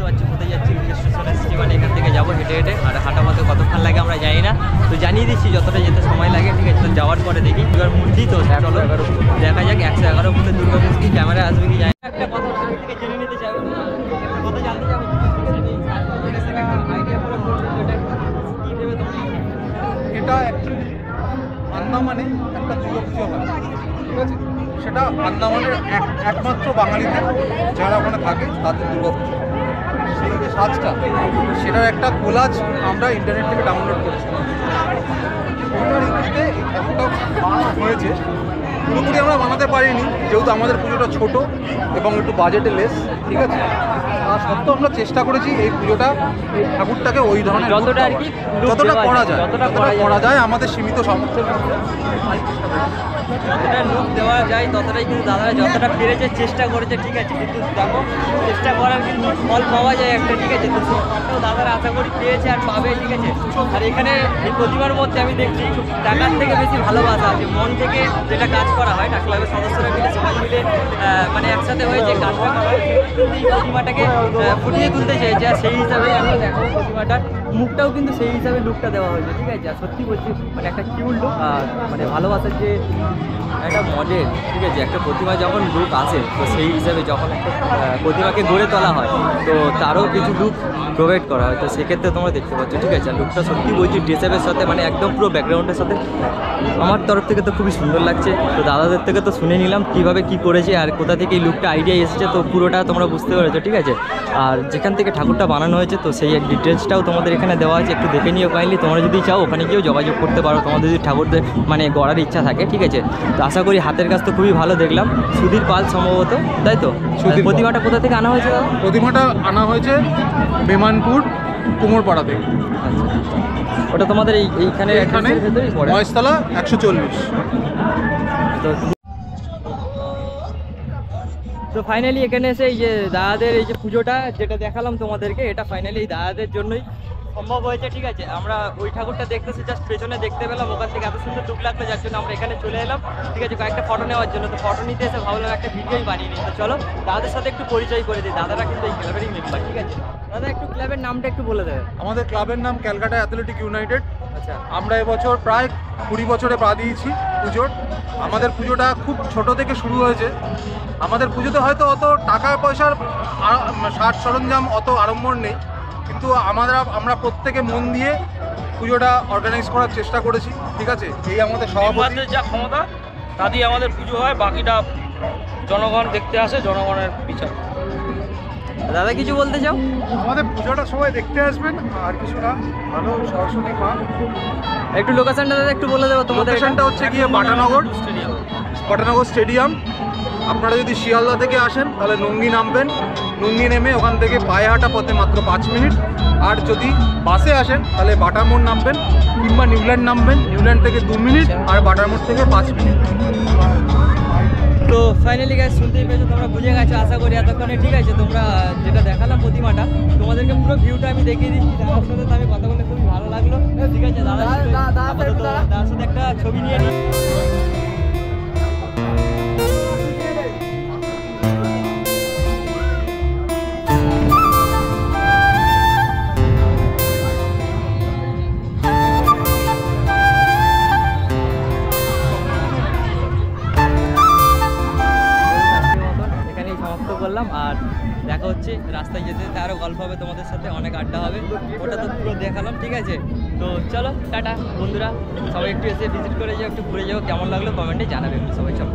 পারছি কোথায় যাচ্ছি, স্টেশন এসেছি, মানে এখান থেকে যাবো হেঁটে হেঁটে। আর হাঁটা পথে কতক্ষণ লাগে আমরা জানি না, তো জানিয়ে দিচ্ছি যতটা যেতে সময় লাগে, ঠিক আছে। তো যাওয়ার পরে দেখি দুর্গার মূর্তি, তো চলো দেখা যাক 111 ফুটে দুর্গা মূর্তি ক্যামেরা আসবে কি জানি না। একটা কথা থেকে জেনে নিতে চাইবো, কথা জানতে যাবো, আইডিয়া করে কি ভেবে তোমরা। এটা অ্যাকচুয়ালি আন্দামানে একটা দুর্গাপুজো হয়, ঠিক আছে। সেটা আন্দামানের একমাত্র বাঙালিদের যারা ওখানে থাকে তাদের দুর্গাপুজো। সেই যে সাজটা, সেটার একটা কোলাজ আমরা ইন্টারনেট থেকে ডাউনলোড করেছি। ওটার ইতিতে এতটা বানানো হয়েছে, পুরোপুরি আমরা বানাতে পারিনি যেহেতু আমাদের পুজোটা ছোট এবং একটু বাজেটে লেস, ঠিক আছে। তার সত্ত্বেও আমরা চেষ্টা করেছি এই পুজোটা, এই ঠাকুরটাকে ওই ধরনের যতটা আর কি যতটা করা যায় আমাদের সীমিত সামর্থ্যের মধ্যে যতটা লুক দেওয়া যায় ততটাই কিন্তু দাদারা যতটা পেরেছে চেষ্টা করেছে, ঠিক আছে। কিন্তু দেখো চেষ্টা করার কিন্তু ফল পাওয়া যায় একটা, ঠিক আছে। তো সেটাও দাদারা আশা করি পেয়েছে আর পাবে, ঠিক আছে। আর এখানে এই প্রতিমার মধ্যে আমি দেখছি টাকার থেকে বেশি ভালোবাসা আছে, মন থেকে যেটা কাজ করা হয় না, ক্লাবের সদস্যরা মিলে সবাই মিলে মানে একসাথে হয়ে যে কাজটা করা হয়, এই প্রতিমাটাকে ফুটিয়ে তুলতে চেয়েছে। আর সেই হিসাবে আমরা দেখো প্রতিমাটার মুখটাও কিন্তু সেই হিসাবে লুকটা দেওয়া হয়েছে, ঠিক আছে। আর সত্যি বলছি মানে একটা কিউট লুক, আর মানে ভালোবাসার যে একটা মডেল, ঠিক আছে। একটা প্রতিমা যখন লুক আসে, তো সেই হিসাবে যখন একটা প্রতিমাকে গড়ে তোলা হয়, তো তারও কিছু লুক প্রোভাইড করা হয়। তো সেক্ষেত্রে তোমরা দেখতে পাচ্ছ, ঠিক আছে। লুকটা সত্যি বলছি ড্রেসআপের সাথে মানে একদম পুরো ব্যাকগ্রাউন্ডের সাথে আমার তরফ থেকে তো খুবই সুন্দর লাগছে। তো দাদাদের থেকে তো শুনে নিলাম কীভাবে কী করেছে আর কোথা থেকে এই লুকটা আইডিয়া এসেছে, তো পুরোটা তোমরা বুঝতে পেরেছো, ঠিক আছে। আর যেখান থেকে ঠাকুরটা বানানো হয়েছে, তো সেই এক ডিটেলসটাও তোমাদের এখানে দেওয়া আছে, একটু দেখে নিও কাইন্ডলি। তোমরা যদি চাও ওখানে গিয়েও যোগাযোগ করতে পারো, তোমাদের যদি ঠাকুরদের মানে গড়ার ইচ্ছা থাকে, ঠিক আছে। তো আশা করি হাতের কাজ তো খুবই ভালো দেখলাম, সুধীর পাল সম্ভবত, তাই তো। প্রতিমাটা কোথা থেকে আনা হয়েছে দাদা? প্রতিমাটা আনা হয়েছে বেমানপুর কুমোরপাড়া থেকে। আচ্ছা, ওটা তোমাদের এইখানে মহেশতলা 140। তো ফাইনালি এখানে এসে এই যে দাদাদের এই যে পুজোটা যেটা দেখালাম তোমাদেরকে, এটা ফাইনালি এই দাদাদের জন্যই সম্ভব হয়েছে, ঠিক আছে। আমরা ওই ঠাকুরটা দেখতেছি জাস্ট পেছনে দেখতে পেলাম, ওখান থেকে এত সুন্দর লুক লাগলো, যার জন্য আমরা এখানে চলে এলাম, ঠিক আছে, কয়েকটা ফটো নেওয়ার জন্য। তো ফটো নিতে এসে ভাবলাম একটা ভিডিওই বানিয়ে নিই। তো চলো দাদাদের সাথে একটু পরিচয় করে দিই, দাদারা কিন্তু এই ক্লাবেরই মেম্বার, ঠিক আছে। দাদা একটু ক্লাবের নামটা একটু বলে দেবে। আমাদের ক্লাবের নাম ক্যালকাটা অ্যাথলেটিক ইউনাইটেড। আচ্ছা, আমরা এবছর প্রায় 20 বছরে পা দিয়েছি পুজোর। আমাদের পুজোটা খুব ছোট থেকে শুরু হয়েছে। আমাদের পুজোতে হয়তো অত টাকা পয়সার সাজ সরঞ্জাম অত আড়ম্বর নেই, কিন্তু আমরা প্রত্যেকে মন দিয়ে পুজোটা অর্গানাইজ করার চেষ্টা করেছি, ঠিক আছে। এই আমাদের সভাপতির যা ক্ষমতা তা দিয়ে আমাদের পুজো হয়, বাকিটা জনগণ দেখতে আসে, জনগণের বিচার। দাদা কিছু বলতে চাও? আমাদের পুজোটা সবাই দেখতে আসবেন, আর কিছু না, ভালো সরস্বতী মা। একটু লোকেশনটা দাদা একটু বলে দেবো। তোমাদের লোকেশনটা হচ্ছে গিয়ে বাটানগর স্টেডিয়াম। আপনারা যদি শিয়ালদা থেকে আসেন তাহলে নঙ্গি নামবেন, নঙ্গি নেমে ওখান থেকে পায়ে হাঁটা পথে মাত্র 5 মিনিট। আর যদি বাসে আসেন তাহলে বাটার মোড় নামবেন, কিংবা নিউল্যান্ড নামবেন, নিউল্যান্ড থেকে 2 মিনিট আর বাটার মোড় থেকে 5 মিনিট। তো ফাইনালি গাইস শুনতেই পেয়েছো, তোমরা বুঝে গেছো আশা করি এতক্ষণে, ঠিক আছে। তোমরা যেটা দেখালাম প্রতিমাটা, তোমাদেরকে পুরো ভিউটা আমি দেখিয়ে দিচ্ছি। দাদার সাথে তো আমি কথা বলে খুবই ভালো লাগলো, ঠিক আছে। দাদার সাথে একটা ছবি নিয়ে নিই। করলাম আর দেখা হচ্ছে রাস্তায় যেতে যেতে, আরও গল্প হবে তোমাদের সাথে, অনেক আড্ডা হবে, ওটা তো পুরো দেখালাম, ঠিক আছে। তো চলো টাটা বন্ধুরা, সবাই একটু এসে ভিজিট করে যাও, একটু ঘুরে যাও, কেমন লাগলো কমেন্টে জানাবে সবাই সব।